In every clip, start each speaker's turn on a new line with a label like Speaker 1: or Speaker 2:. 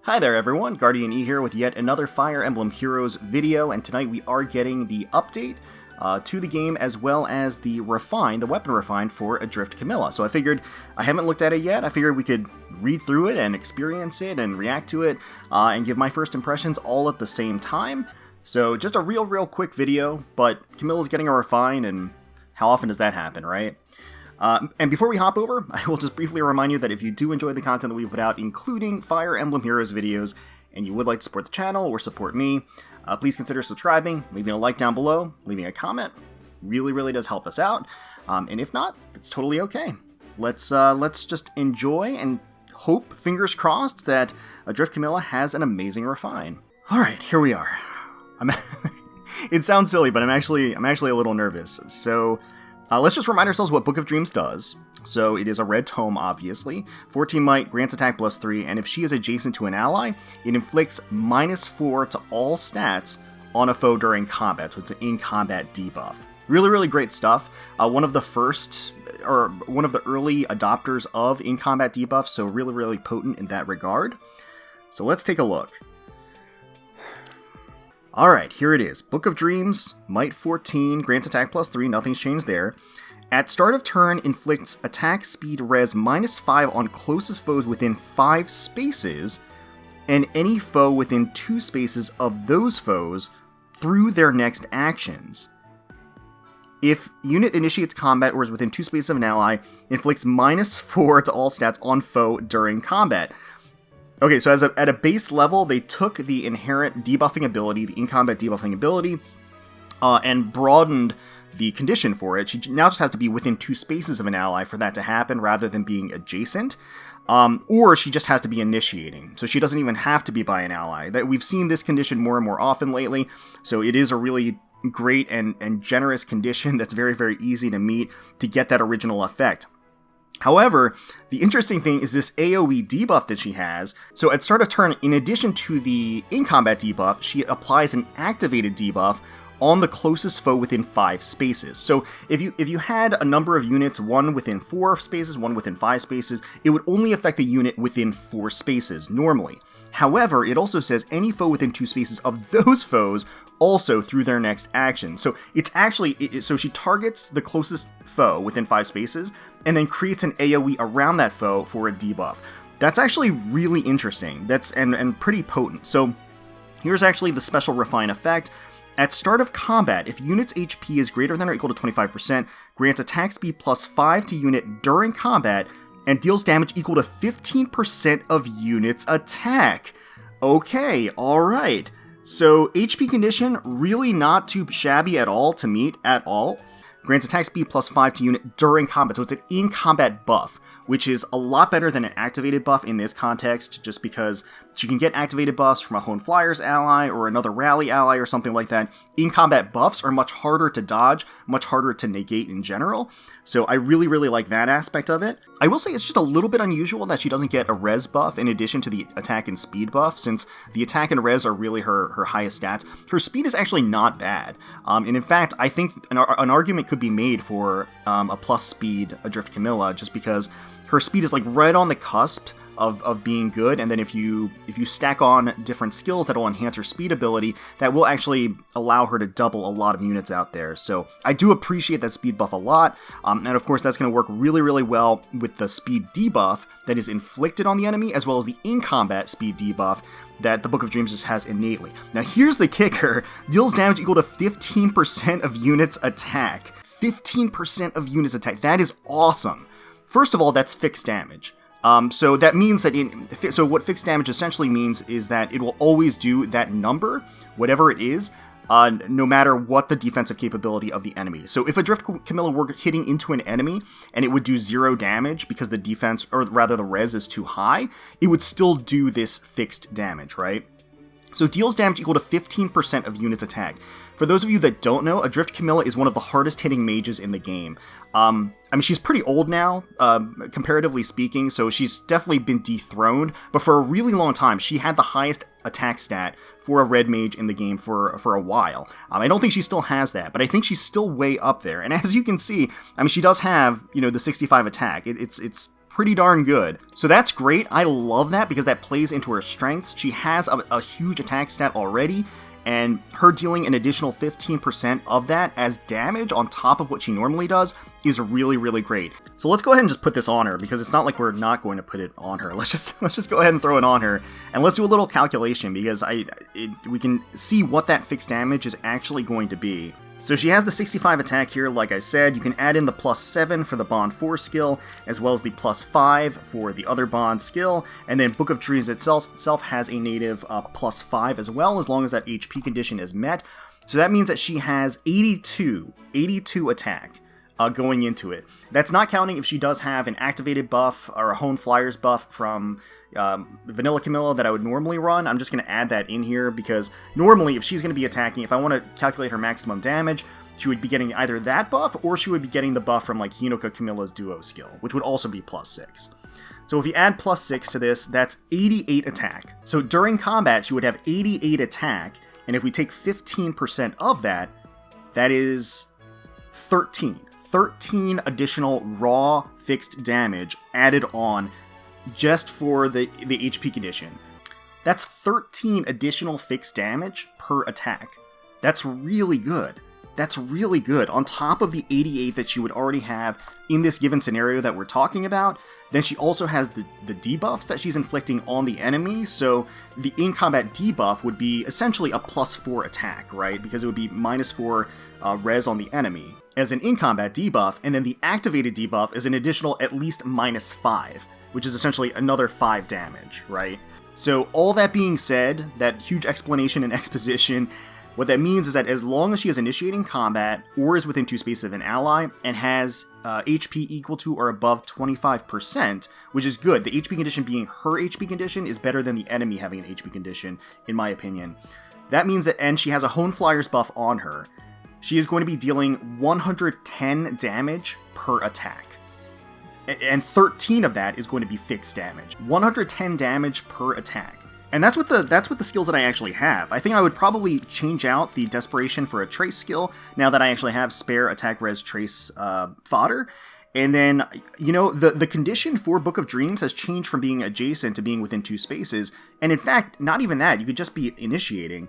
Speaker 1: Hi there everyone, GuardianE here with yet another Fire Emblem Heroes video, and tonight we are getting the update to the game as well as the weapon refine for Adrift Camilla. So I figured, I haven't looked at it yet, I figured we could read through it and experience it and react to it and give my first impressions all at the same time. So just a real quick video, but Camilla's getting a refine, and how often does that happen, right? And before we hop over, I will just briefly remind you that if you do enjoy the content that we put out, including Fire Emblem Heroes videos, and you would like to support the channel or support me, please consider subscribing, leaving a like down below, leaving a comment. Really does help us out. And if not, it's totally okay. Let's just enjoy and hope, fingers crossed, that Adrift Camilla has an amazing refine. All right, here we are. It sounds silly, but I'm actually a little nervous. So. Let's just remind ourselves what Book of Dreams does. So it is a red tome, obviously. 14 might, grants attack +3, and if she is adjacent to an ally, it inflicts -4 to all stats on a foe during combat. So it's an in-combat debuff. Really great stuff. One of the early adopters of in-combat debuffs, so really potent in that regard. So let's take a look. Alright, here it is. Book of Dreams, Might 14, grants attack +3, nothing's changed there. At start of turn, inflicts attack speed res -5 on closest foes within 5 spaces, and any foe within 2 spaces of those foes through their next actions. If unit initiates combat or is within 2 spaces of an ally, inflicts -4 to all stats on foe during combat. Okay, so at a base level, they took the inherent debuffing ability, the in-combat debuffing ability, and broadened the condition for it. She now just has to be within 2 spaces of an ally for that to happen, rather than being adjacent. Or she just has to be initiating, so she doesn't even have to be by an ally. We've seen this condition more and more often lately, so it is a really great and generous condition that's very easy to meet to get that original effect. However, the interesting thing is this AoE debuff that she has. So at start of turn, in addition to the in-combat debuff, she applies an activated debuff on the closest foe within 5 spaces. So if you had a number of units, one within 4 spaces, one within 5 spaces, it would only affect the unit within 4 spaces normally. However, it also says any foe within 2 spaces of those foes also through their next action. So it's actually, so she targets the closest foe within 5 spaces, and then creates an AoE around that foe for a debuff. That's actually really interesting. That's and pretty potent. So here's actually the special refine effect. At start of combat, if unit's HP is greater than or equal to 25%, grants attack speed +5 to unit during combat, and deals damage equal to 15% of unit's attack. Okay, alright. So HP condition, really not too shabby at all to meet at all. Grants attack speed +5 to unit during combat, so it's an in-combat buff, which is a lot better than an activated buff in this context, just because she can get activated buffs from a Hone Flyers ally or another rally ally or something like that. In-combat buffs are much harder to dodge, much harder to negate in general, so I really like that aspect of it. I will say it's just a little bit unusual that she doesn't get a res buff in addition to the attack and speed buff, since the attack and res are really her highest stats. Her speed is actually not bad, and in fact, I think an argument could be made for a plus speed Adrift Camilla, just because her speed is like right on the cusp of being good, and then if you stack on different skills that will enhance her speed ability, that will actually allow her to double a lot of units out there. So I do appreciate that speed buff a lot, and of course that's going to work really well with the speed debuff that is inflicted on the enemy, as well as the in-combat speed debuff that the Book of Dreams just has innately. Now here's the kicker: deals damage equal to 15% of units' attack. 15% of units' attack. That is awesome. First of all, that's fixed damage. So that means that so what fixed damage essentially means is that it will always do that number, whatever it is, no matter what the defensive capability of the enemy. So if Adrift Camilla were hitting into an enemy and it would do 0 damage because the defense, or rather the res, is too high, it would still do this fixed damage, right? So deals damage equal to 15% of units' attack. For those of you that don't know, Adrift Camilla is one of the hardest hitting mages in the game. I mean, she's pretty old now, comparatively speaking, so she's definitely been dethroned, but for a really long time, she had the highest attack stat for a red mage in the game for a while. I don't think she still has that, but I think she's still way up there, and as you can see, I mean, she does have, you know, the 65 attack. It's pretty darn good. So that's great. I love that because that plays into her strengths. She has a huge attack stat already, and her dealing an additional 15% of that as damage on top of what she normally does is really, really great. So let's go ahead and just put this on her, because it's not like we're not going to put it on her. Let's just go ahead and throw it on her, and let's do a little calculation, because we can see what that fixed damage is actually going to be. So she has the 65 attack here, like I said. You can add in the +7 for the Bond 4 skill, as well as the +5 for the other Bond skill, and then Book of Dreams itself has a native +5 as well, as long as that HP condition is met. So that means that she has 82 attack going into it. That's not counting if she does have an activated buff or a Hone Flyers buff from Vanilla Camilla that I would normally run. I'm just going to add that in here because normally if she's going to be attacking, if I want to calculate her maximum damage, she would be getting either that buff or she would be getting the buff from like Hinoka Camilla's duo skill, which would also be +6. So if you add +6 to this, that's 88 attack. So during combat, she would have 88 attack, and if we take 15% of that, that is 13 additional raw fixed damage added on just for the HP condition. That's 13 additional fixed damage per attack. That's really good. That's really good. On top of the 88 that she would already have in this given scenario that we're talking about, then she also has the debuffs that she's inflicting on the enemy, so the in-combat debuff would be essentially a +4 attack, right? Because it would be -4 res on the enemy as an in-combat debuff, and then the activated debuff is an additional at least -5, which is essentially another 5 damage, right? So all that being said, that huge explanation and exposition, what that means is that as long as she is initiating combat, or is within 2 spaces of an ally, and has HP equal to or above 25%, which is good, the HP condition being her HP condition is better than the enemy having an HP condition, in my opinion. That means that, and she has a Hone Flyers buff on her, she is going to be dealing 110 damage per attack. And 13 of that is going to be fixed damage. 110 damage per attack. And that's with the skills that I actually have. I think I would probably change out the Desperation for a Trace skill, now that I actually have spare attack res trace fodder. And then, you know, the condition for Book of Dreams has changed from being adjacent to being within 2 spaces. And in fact, not even that, you could just be initiating.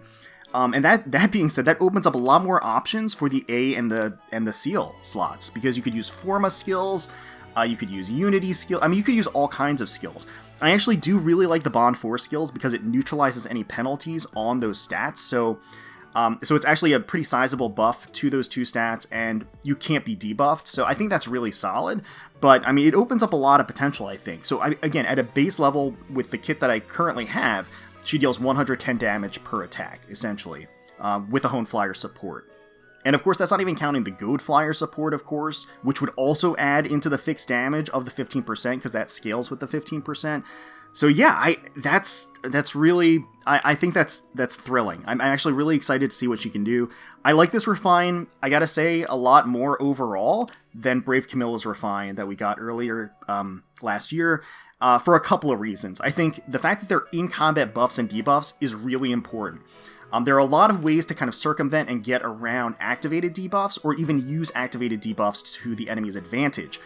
Speaker 1: And that being said, that opens up a lot more options for the A and the Seal slots, because you could use Forma skills, you could use Unity skill. I mean, you could use all kinds of skills. I actually do really like the Bond 4 skills because it neutralizes any penalties on those stats. So it's actually a pretty sizable buff to those 2 stats, and you can't be debuffed. So I think that's really solid. But I mean, it opens up a lot of potential, I think. So again, at a base level with the kit that I currently have, she deals 110 damage per attack, essentially, with a Hone Flyer support. And of course, that's not even counting the Goad Flyer support, of course, which would also add into the fixed damage of the 15%, because that scales with the 15%. So yeah, that's really, I think that's thrilling. I'm actually really excited to see what she can do. I like this Refine, I gotta say, a lot more overall than Brave Camilla's Refine that we got earlier last year. For a couple of reasons. I think the fact that they're in-combat buffs and debuffs is really important. There are a lot of ways to kind of circumvent and get around activated debuffs, or even use activated debuffs to the enemy's advantage.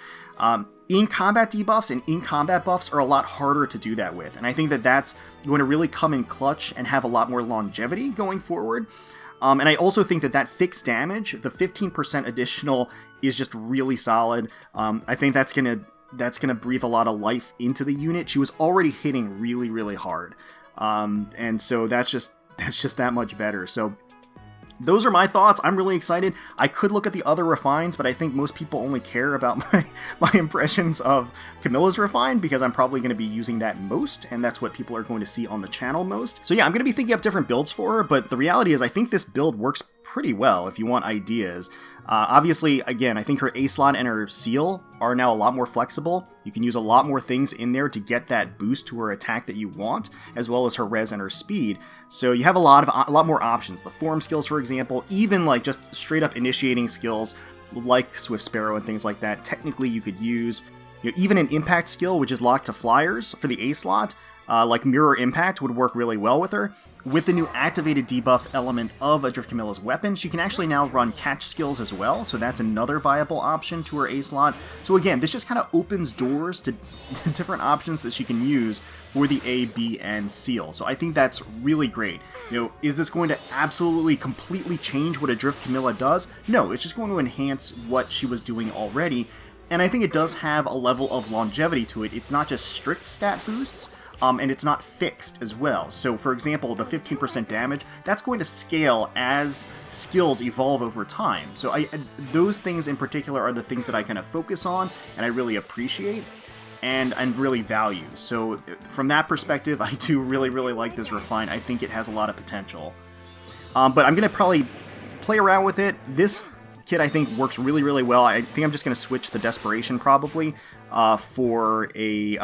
Speaker 1: In-combat debuffs and in-combat buffs are a lot harder to do that with, and I think that that's going to really come in clutch and have a lot more longevity going forward. And I also think that fixed damage, the 15% additional, is just really solid. I think that's gonna breathe a lot of life into the unit. She was already hitting really, really hard, and so that's just that much better. So those are my thoughts. I'm really excited. I could look at the other refines, but I think most people only care about my impressions of Camilla's refine, because I'm probably going to be using that most, and that's what people are going to see on the channel most. So yeah, I'm going to be thinking up different builds for her, but the reality is I think this build works pretty well if you want ideas. Obviously, again, I think her A slot and her Seal are now a lot more flexible. You can use a lot more things in there to get that boost to her attack that you want, as well as her res and her speed. So you have a lot more options. The form skills, for example, even like just straight up initiating skills like Swift Sparrow and things like that. Technically, you could use even an impact skill, which is locked to flyers for the A slot. like Mirror Impact would work really well with her. With the new activated debuff element of Adrift Camilla's weapon, she can actually now run catch skills as well, so that's another viable option to her A slot. So again, this just kind of opens doors to different options that she can use for the A, B, and seal. So I think that's really great. You know, is this going to absolutely completely change what Adrift Camilla does? No, it's just going to enhance what she was doing already. And I think it does have a level of longevity to it. It's not just strict stat boosts, and it's not fixed as well. So for example, the 15% damage, that's going to scale as skills evolve over time. So those things in particular are the things that I kind of focus on and I really appreciate and really value. So from that perspective, I do really like this refine. I think it has a lot of potential. But I'm going to probably play around with it. This kit I think works really well. I think I'm just going to switch the Desperation probably for a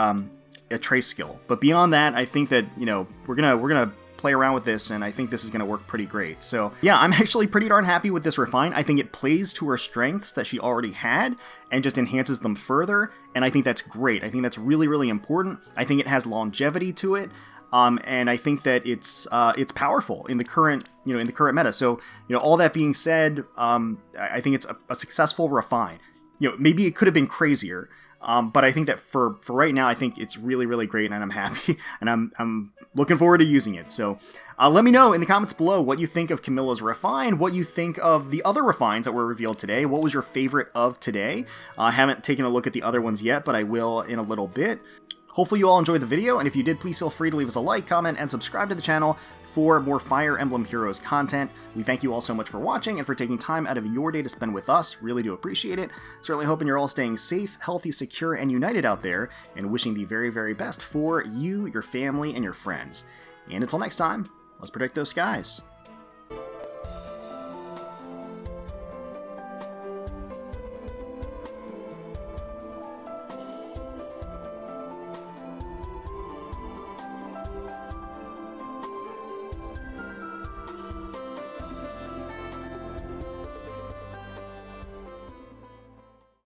Speaker 1: trace skill. But beyond that, I think that, you know, we're gonna play around with this, and I think this is gonna work pretty great. So yeah, I'm actually pretty darn happy with this refine. I think it plays to her strengths that she already had and just enhances them further, and I think that's great. I think that's really important. I think it has longevity to it. And I think that it's powerful in the current meta. So, you know, all that being said, I think it's a successful refine. You know, maybe it could have been crazier, but I think that for right now, I think it's really great, and I'm happy, and I'm looking forward to using it. So let me know in the comments below what you think of Camilla's refine, what you think of the other refines that were revealed today. What was your favorite of today? I haven't taken a look at the other ones yet, but I will in a little bit. Hopefully you all enjoyed the video, and if you did, please feel free to leave us a like, comment, and subscribe to the channel for more Fire Emblem Heroes content. We thank you all so much for watching and for taking time out of your day to spend with us. Really do appreciate it. Certainly hoping you're all staying safe, healthy, secure, and united out there, and wishing the very best for you, your family, and your friends. And until next time, let's protect those skies.